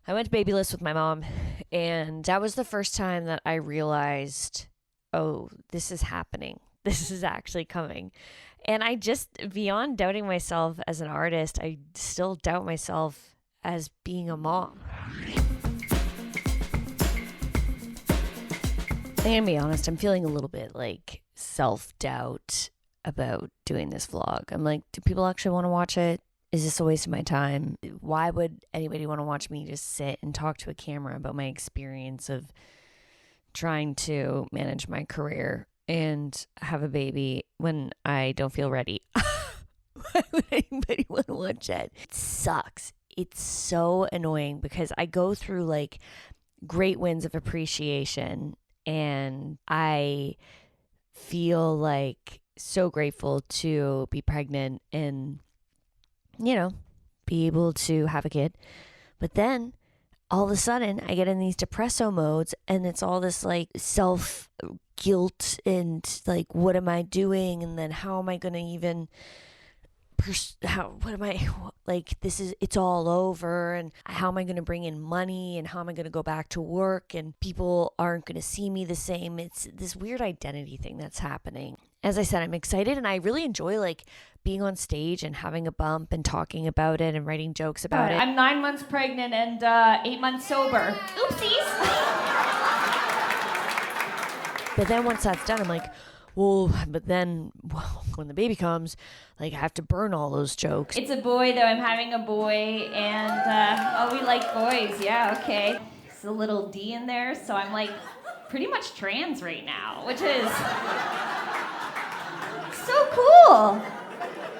I went to Babylist with my mom, and that was the first time that I realized, oh, this is happening. This is actually coming. And I just, beyond doubting myself as an artist, I still doubt myself as being a mom. I'm gonna be honest, I'm feeling a little bit like self-doubt about doing this vlog. I'm like, do people actually want to watch it? Is this a waste of my time? Why would anybody want to watch me just sit and talk to a camera about my experience of trying to manage my career and have a baby when I don't feel ready? Why would anybody want to watch that? It sucks. It's so annoying because I go through like great wins of appreciation and I feel like so grateful to be pregnant and, you know, be able to have a kid. But then all of a sudden I get in these depresso modes and it's all this like self guilt and like, what am I doing? And then how am I going to even it's all over, and how am I going to bring in money, and how am I going to go back to work, and people aren't going to see me the same. It's this weird identity thing that's happening. As I said, I'm excited and I really enjoy like being on stage and having a bump and talking about it and writing jokes about it. I'm 9 months pregnant and 8 months sober. Oopsies. But then once that's done, I'm like, well, when the baby comes, like I have to burn all those jokes. It's a boy though, I'm having a boy, and we like boys, yeah, okay. There's a little D in there, so I'm like pretty much trans right now, which is so cool.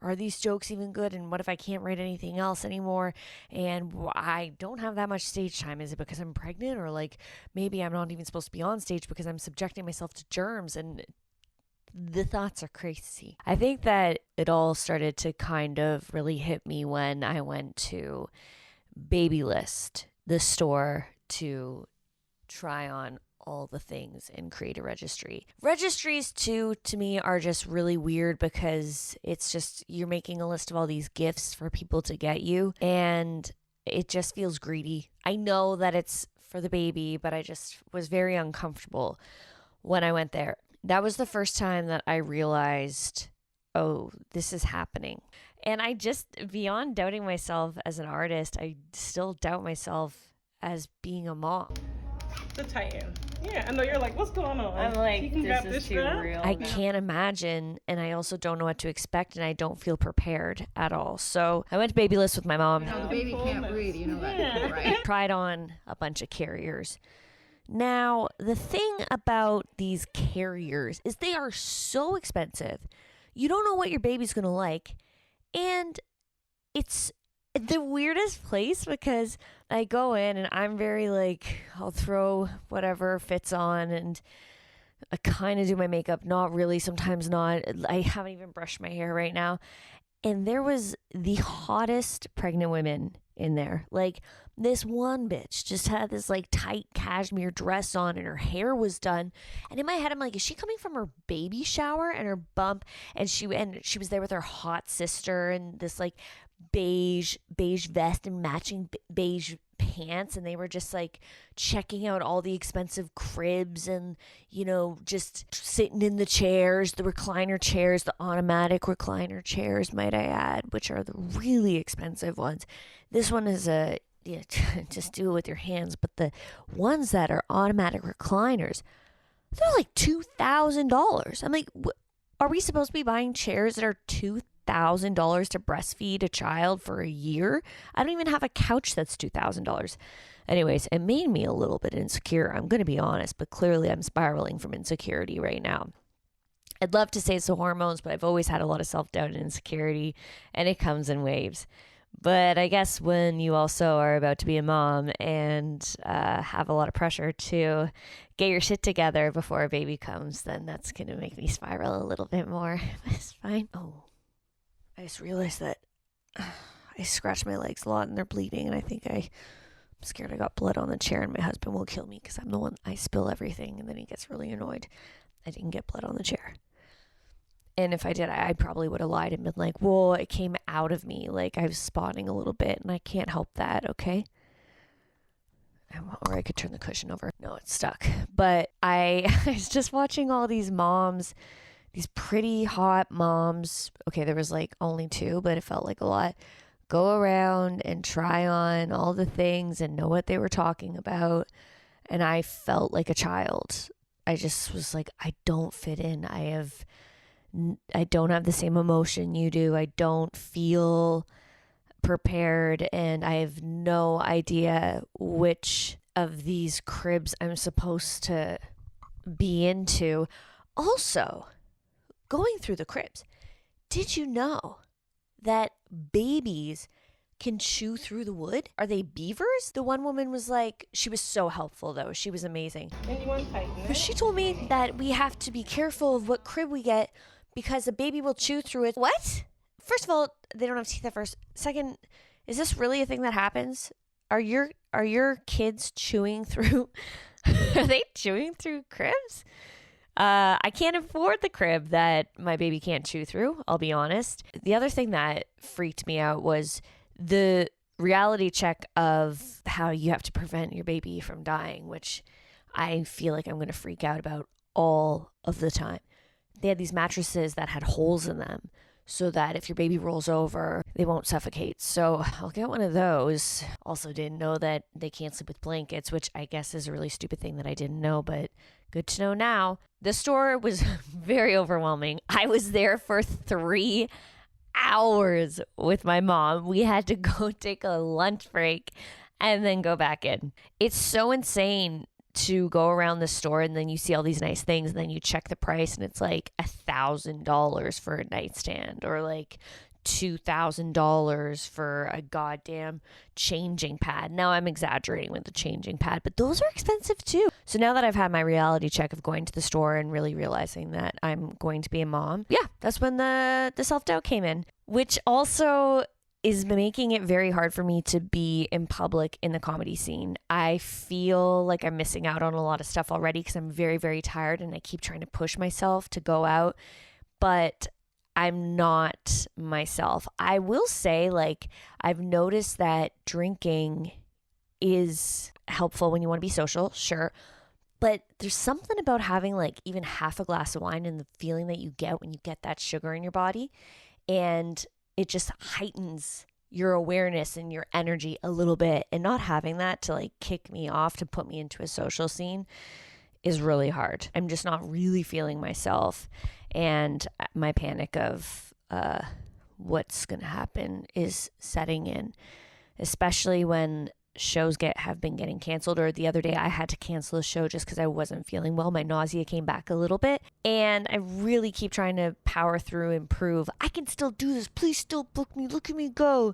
Are these jokes even good? And what if I can't write anything else anymore? And I don't have that much stage time. Is it because I'm pregnant? Or like maybe I'm not even supposed to be on stage because I'm subjecting myself to germs, and the thoughts are crazy. I think that it all started to kind of really hit me when I went to Babylist, the store, to try on all the things and create a registry. Registries too, to me, are just really weird because it's just you're making a list of all these gifts for people to get you, and it just feels greedy. I know that it's for the baby, but I just was very uncomfortable when I went there. That was the first time that I realized, oh, this is happening. And I just, beyond doubting myself as an artist, I still doubt myself as being a mom. The Titan. Yeah, I know you're like, what's going on? I'm like, you can grab this is too strap. real. I can't imagine, and I also don't know what to expect, and I don't feel prepared at all. So I went to Babylist with my mom. You know, the baby can't breathe, you know that, right? Tried on a bunch of carriers. Now, the thing about these carriers is they are so expensive. You don't know what your baby's going to like. And it's the weirdest place because I go in and I'm very like, I'll throw whatever fits on and I kind of do my makeup. Not really, sometimes not. I haven't even brushed my hair right now. And there was the hottest pregnant women in there. Like this one bitch just had this like tight cashmere dress on and her hair was done. And in my head, I'm like, is she coming from her baby shower and her bump? And she was there with her hot sister and this like beige vest and matching beige pants, and they were just like checking out all the expensive cribs and, you know, just sitting in the chairs, the recliner chairs, the automatic recliner chairs, might I add, which are the really expensive ones. This one is just do it with your hands, but the ones that are automatic recliners, they're like $2,000. I'm like, are we supposed to be buying chairs that are $2,000 to breastfeed a child for a year? I don't even have a couch that's $2,000. Anyways, it made me a little bit insecure. I'm going to be honest, but clearly I'm spiraling from insecurity right now. I'd love to say it's the hormones, but I've always had a lot of self-doubt and insecurity, and it comes in waves. But I guess when you also are about to be a mom and have a lot of pressure to get your shit together before a baby comes, then that's going to make me spiral a little bit more. It's fine. Oh, I just realized that I scratched my legs a lot and they're bleeding, and I'm scared I got blood on the chair and my husband will kill me because I'm the one, I spill everything and then he gets really annoyed. I didn't get blood on the chair. And if I did, I probably would have lied and been like, well, it came out of me. Like I was spotting a little bit and I can't help that, okay? Or I could turn the cushion over. No, it's stuck. But I was just watching all these moms, these pretty hot moms. Okay, there was like only two, but it felt like a lot. Go around and try on all the things and know what they were talking about. And I felt like a child. I just was like, I don't fit in. I don't have the same emotion you do. I don't feel prepared, and I have no idea which of these cribs I'm supposed to be into. Also, going through the cribs, did you know that babies can chew through the wood? Are they beavers? The one woman was like, she was so helpful though. She was amazing. And you want to tighten But it? she told me that we have to be careful of what crib we get because a baby will chew through it. What? First of all, they don't have teeth at first. Second, is this really a thing that happens? Are your kids chewing through? Are they chewing through cribs? I can't afford the crib that my baby can't chew through, I'll be honest. The other thing that freaked me out was the reality check of how you have to prevent your baby from dying, which I feel like I'm going to freak out about all of the time. They had these mattresses that had holes in them so that if your baby rolls over, they won't suffocate. So I'll get one of those. Also didn't know that they can't sleep with blankets, which I guess is a really stupid thing that I didn't know, but good to know now. The store was very overwhelming. I was there for 3 hours with my mom. We had to go take a lunch break and then go back in. It's so insane to go around the store and then you see all these nice things and then you check the price and it's like $1,000 for a nightstand or like $2,000 for a goddamn changing pad. Now I'm exaggerating with the changing pad, but those are expensive too. So now that I've had my reality check of going to the store and really realizing that I'm going to be a mom, yeah, that's when the self-doubt came in, which also is making it very hard for me to be in public in the comedy scene. I feel like I'm missing out on a lot of stuff already because I'm very, very tired and I keep trying to push myself to go out, but I'm not myself. I will say, like, I've noticed that drinking is helpful when you want to be social, sure. But there's something about having like even half a glass of wine and the feeling that you get when you get that sugar in your body. And it just heightens your awareness and your energy a little bit. And not having that to like kick me off to put me into a social scene is really hard. I'm just not really feeling myself. And my panic of what's going to happen is setting in, especially when shows have been getting canceled. Or the other day I had to cancel a show just because I wasn't feeling well. My nausea came back a little bit and I really keep trying to power through and prove I can still do this. Please still book me. Look at me go.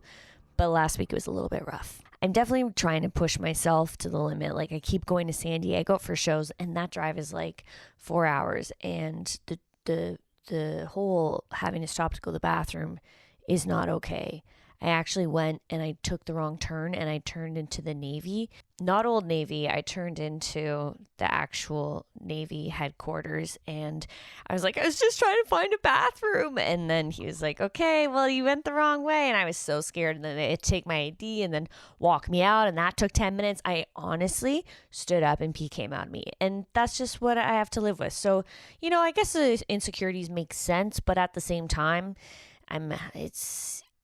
But last week it was a little bit rough. I'm definitely trying to push myself to the limit. Like I keep going to San Diego for shows and that drive is like 4 hours and the whole having to stop to go to the bathroom is not okay. I actually went and I took the wrong turn and I turned into the Navy. Not Old Navy. I turned into the actual Navy headquarters and I was like, I was just trying to find a bathroom. And then he was like, okay, well, you went the wrong way. And I was so scared. And then they'd take my ID and then walk me out. And that took 10 minutes. I honestly stood up and pee came out of me. And that's just what I have to live with. So, you know, I guess the insecurities make sense. But at the same time,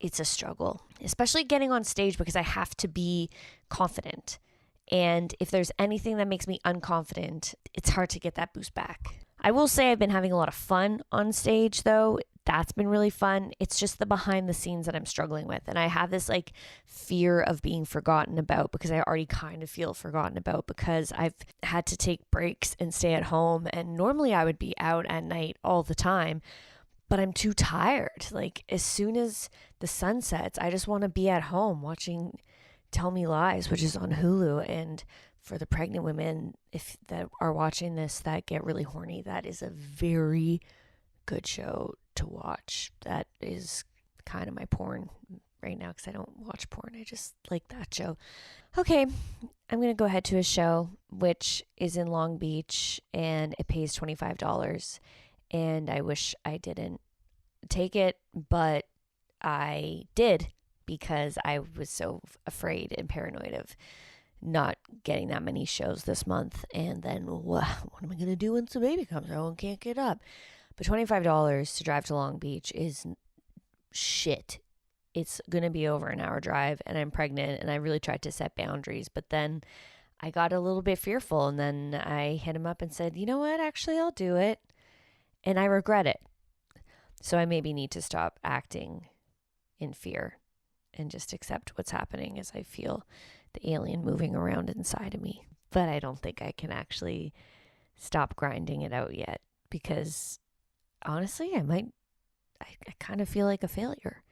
it's a struggle, especially getting on stage because I have to be confident. And if there's anything that makes me unconfident, it's hard to get that boost back. I will say I've been having a lot of fun on stage though. That's been really fun. It's just the behind the scenes that I'm struggling with. And I have this like fear of being forgotten about because I already kind of feel forgotten about because I've had to take breaks and stay at home. And normally I would be out at night all the time. But I'm too tired. Like as soon as the sun sets, I just want to be at home watching Tell Me Lies, which is on Hulu. And for the pregnant women that are watching this that get really horny, that is a very good show to watch. That is kind of my porn right now because I don't watch porn. I just like that show. Okay, I'm going to go ahead to a show, which is in Long Beach and it pays $25. And I wish I didn't take it, but I did because I was so afraid and paranoid of not getting that many shows this month. And then what am I going to do once the baby comes home? Can't get up. But $25 to drive to Long Beach is shit. It's going to be over an hour drive, and I'm pregnant, and I really tried to set boundaries. But then I got a little bit fearful, and then I hit him up and said, you know what? Actually, I'll do it. And I regret it. So I maybe need to stop acting in fear and just accept what's happening as I feel the alien moving around inside of me. But I don't think I can actually stop grinding it out yet, because honestly, I kind of feel like a failure.